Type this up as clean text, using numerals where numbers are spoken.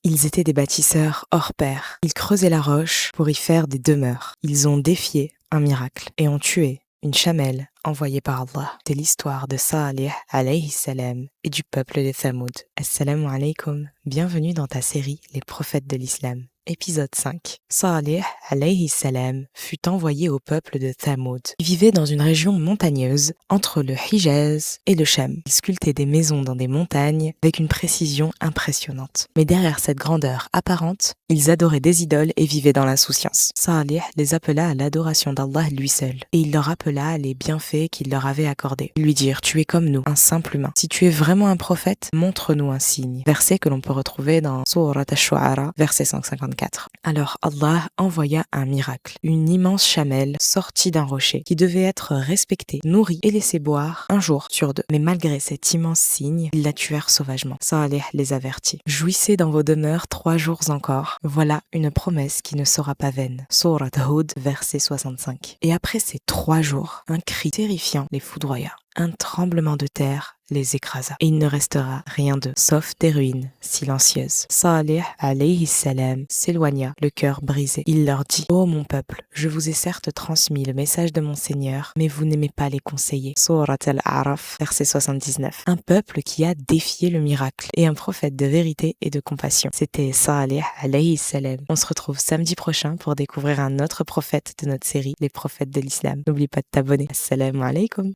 Ils étaient des bâtisseurs hors pair. Ils creusaient la roche pour y faire des demeures. Ils ont défié un miracle et ont tué une chamelle envoyée par Allah. C'est l'histoire de Salih alayhi salam et du peuple de Thamoud. Assalamu alaikum, bienvenue dans ta série Les prophètes de l'islam. Épisode 5. Salih alayhi salam fut envoyé au peuple de Thamoud. Il vivait dans une région montagneuse entre le Hijaz et le Cham. Il sculptait des maisons dans des montagnes avec une précision impressionnante. Mais derrière cette grandeur apparente, ils adoraient des idoles et vivaient dans l'insouciance. Salih les appela à l'adoration d'Allah lui seul et il leur rappela les bienfaits qu'il leur avait accordés. Ils lui dirent: tu es comme nous, un simple humain. Si tu es vraiment un prophète, montre-nous un signe. Verset que l'on peut retrouver dans Surat Ash-Shu'ara, verset 154. Alors Allah envoya un miracle, une immense chamelle sortie d'un rocher qui devait être respectée, nourrie et laissée boire un jour sur deux. Mais malgré cet immense signe, ils la tuèrent sauvagement. Salih les avertit: jouissez dans vos demeures 3 jours encore. Voilà une promesse qui ne sera pas vaine. Surat Hud, verset 65. Et après ces 3 jours, un cri terrifiant les foudroya. Un tremblement de terre les écrasa. Et il ne restera rien d'eux, sauf des ruines silencieuses. Salih alayhi salam s'éloigna, le cœur brisé. Il leur dit: ô mon peuple, je vous ai certes transmis le message de mon Seigneur, mais vous n'aimez pas les conseiller. Surat al-A'raf, verset 79. Un peuple qui a défié le miracle et un prophète de vérité et de compassion. C'était Salih alayhi salam. On se retrouve samedi prochain pour découvrir un autre prophète de notre série, les prophètes de l'islam. N'oublie pas de t'abonner. Assalamu alaikum.